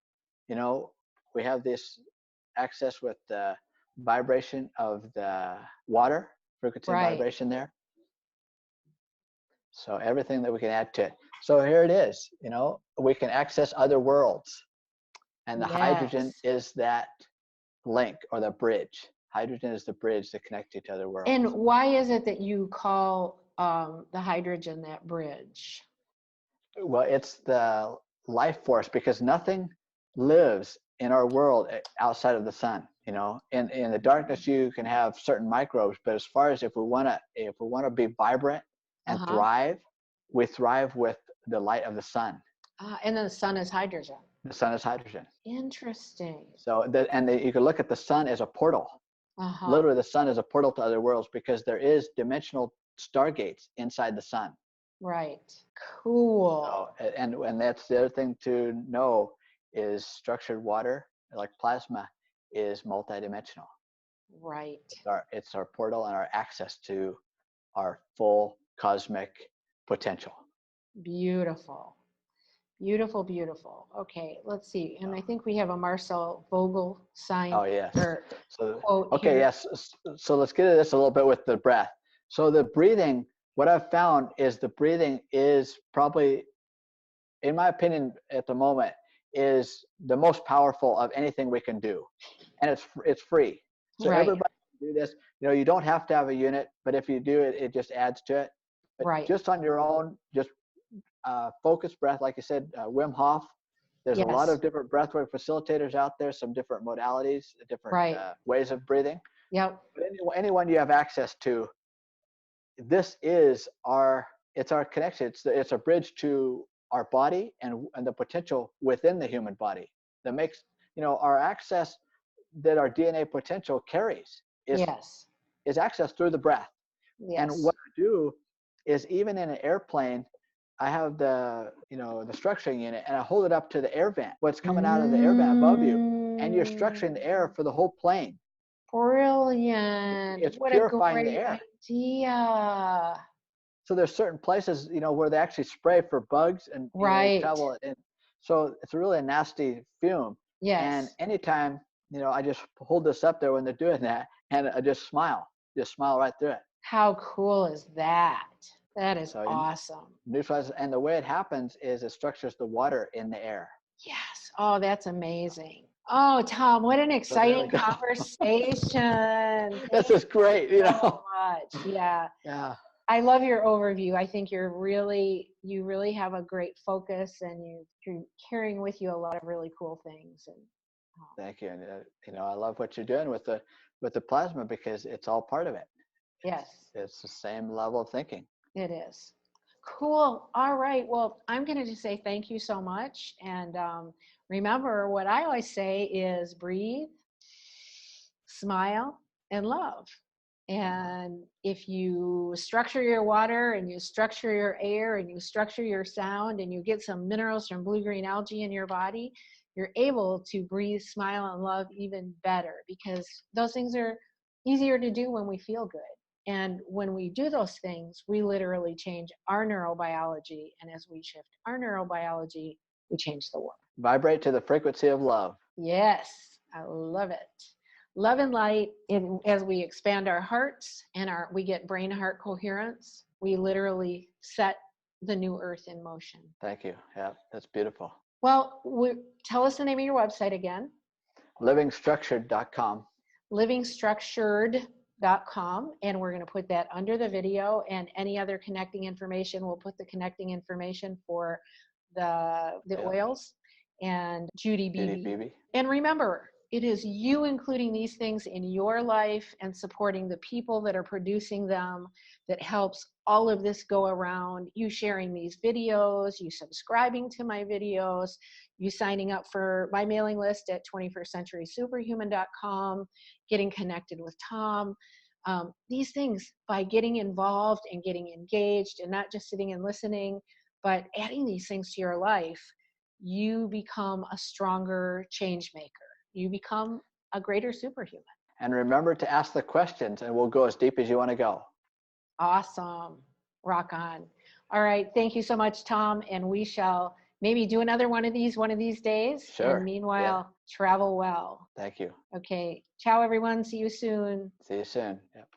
We have this access with the vibration of the water, frequency and Right. vibration there. So everything that we can add to it. So here it is, we can access other worlds. And the hydrogen is that link or the bridge. Hydrogen is the bridge to connect you to other worlds. And why is it that you call the hydrogen that bridge? Well, it's the life force, because nothing lives in our world outside of the sun. In the darkness you can have certain microbes, but as far as if we want to be vibrant and thrive, we thrive with the light of the sun. And then the sun is hydrogen. The sun is hydrogen. Interesting. So you can look at the sun as a portal. Literally, the sun is a portal to other worlds, because there is dimensional stargates inside the sun. Right. Cool. So, and that's the other thing to know is structured water, like plasma, is multidimensional. Right. It's our portal and our access to our full cosmic potential. Beautiful. Beautiful, beautiful. Okay, let's see. And I think we have a Marcel Vogel sign. Oh, yes. So, quote okay, here. yes. So let's get into this a little bit with the breath. So the breathing, what I've found is the breathing is probably, in my opinion at the moment, is the most powerful of anything we can do. And it's free. So everybody can do this. You don't have to have a unit, but if you do it, it just adds to it. But just on your own, just focused breath, like you said, Wim Hof. There's a lot of different breathwork facilitators out there, some different modalities, different ways of breathing. Yep. But anyone you have access to, this is it's our connection. It's a bridge to our body and the potential within the human body that makes, our access that our DNA potential carries is accessed through the breath. Yes. And what I do is, even in an airplane, I have the structuring unit, and I hold it up to the air vent, what's coming out of the air vent above you, and you're structuring the air for the whole plane. Brilliant. It's what purifying a great the air. idea. So there's certain places, where they actually spray for bugs and they travel, and so it's really a nasty fume. Yes. And anytime, I just hold this up there when they're doing that, and I just smile right through it. How cool is that? That is So awesome. neutralizes, and the way it happens is it structures the water in the air. Yes. Oh, that's amazing. Oh, Tom, what an So there we exciting go. conversation. That's Thank just great, you so much. Yeah. Yeah. I love your overview. I think you really have a great focus, and you're carrying with you a lot of really cool things. And Thank you. And I love what you're doing with the plasma, because it's all part of it. yes, It's the same level of thinking. it is. Cool. All right. Well, I'm going to just say thank you so much. And remember, what I always say is breathe, smile, and love. And if you structure your water and you structure your air and you structure your sound and you get some minerals from blue-green algae in your body, you're able to breathe, smile, and love even better, because those things are easier to do when we feel good. And when we do those things, we literally change our neurobiology. And as we shift our neurobiology, we change the world. Vibrate to the frequency of love. Yes, I love it. Love and light, as we expand our hearts and we get brain-heart coherence, we literally set the new earth in motion. Thank you. Yeah, that's beautiful. Well, tell us the name of your website again. Livingstructured.com. Livingstructured.com, and we're going to put that under the video, and any other connecting information, we'll put the connecting information for the oils and Judy Beebe. And remember, it is you including these things in your life and supporting the people that are producing them that helps all of this go around. You sharing these videos, you subscribing to my videos, you signing up for my mailing list at 21stCenturySuperhuman.com, getting connected with Tom. These things, by getting involved and getting engaged and not just sitting and listening, but adding these things to your life, you become a stronger change maker. You become a greater superhuman. And remember to ask the questions, and we'll go as deep as you want to go. Awesome. Rock on. All right. Thank you so much, Tom. And we shall maybe do another one of these days. Sure. And meanwhile, travel well. Thank you. Okay. Ciao, everyone. See you soon. See you soon. Yep.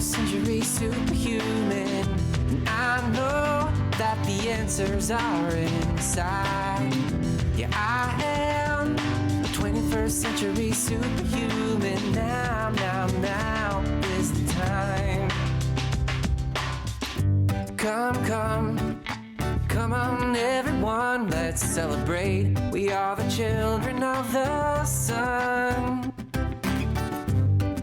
Century Superhuman, and I know that the answers are inside. Yeah, I am a 21st Century Superhuman. Now is the time. Come on everyone, let's celebrate. We are the children of the sun.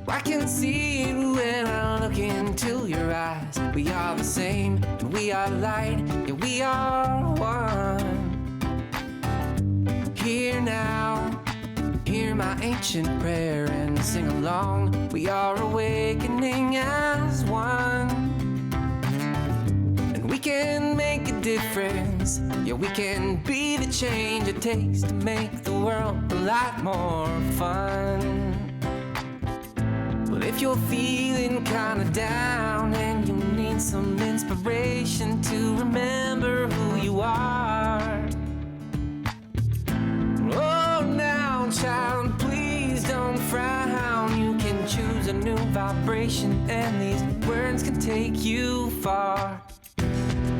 I can see it when I look into your eyes. We are the same, and we are light, yeah, we are one. Here now, hear my ancient prayer and sing along. We are awakening as one. And we can make a difference, yeah, we can be the change it takes to make the world a lot more fun. Well, if you're feeling kinda down and you need some inspiration to remember who you are, oh, now, child, please don't frown. You can choose a new vibration, and these words can take you far.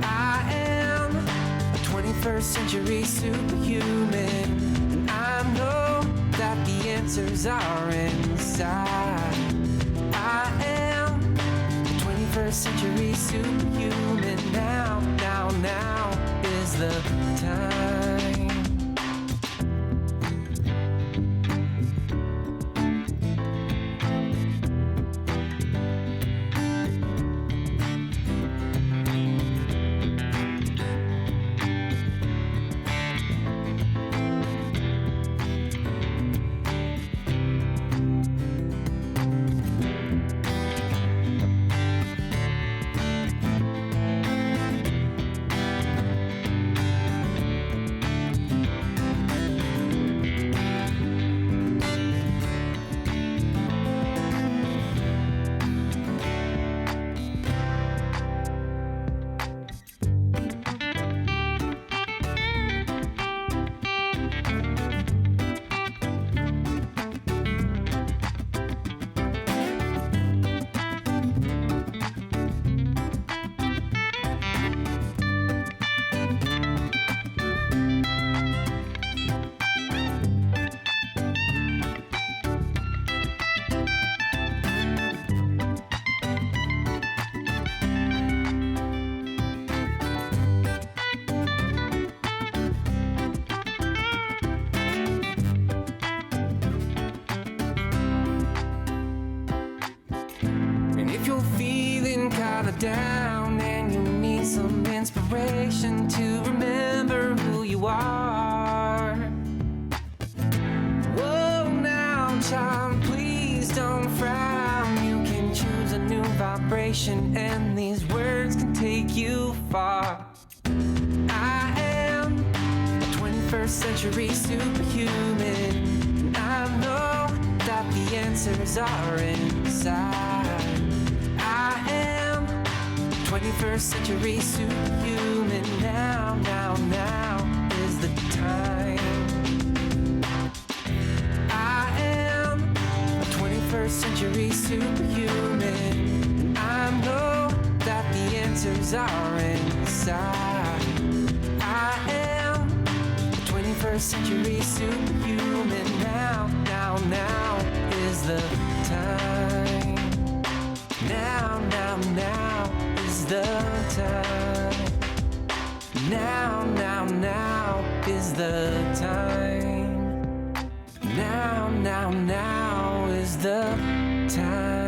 I am a 21st Century Superhuman, and I know that the answers are inside. I am a 21st Century Superhuman. Now is the time. rather down and you need some inspiration to remember who you are. Whoa, now, child, please don't frown. You can choose a new vibration, and these words can take you far. I am a 21st century superhuman. I know that the answers are inside. I am 21st century superhuman. Now, now, now is the time. I am a 21st century superhuman. I know that the answers are inside. I am a 21st century superhuman. Now, now, now is the time. Now, now, now is the time. Now, now, now is the time. Now, now, now is the time.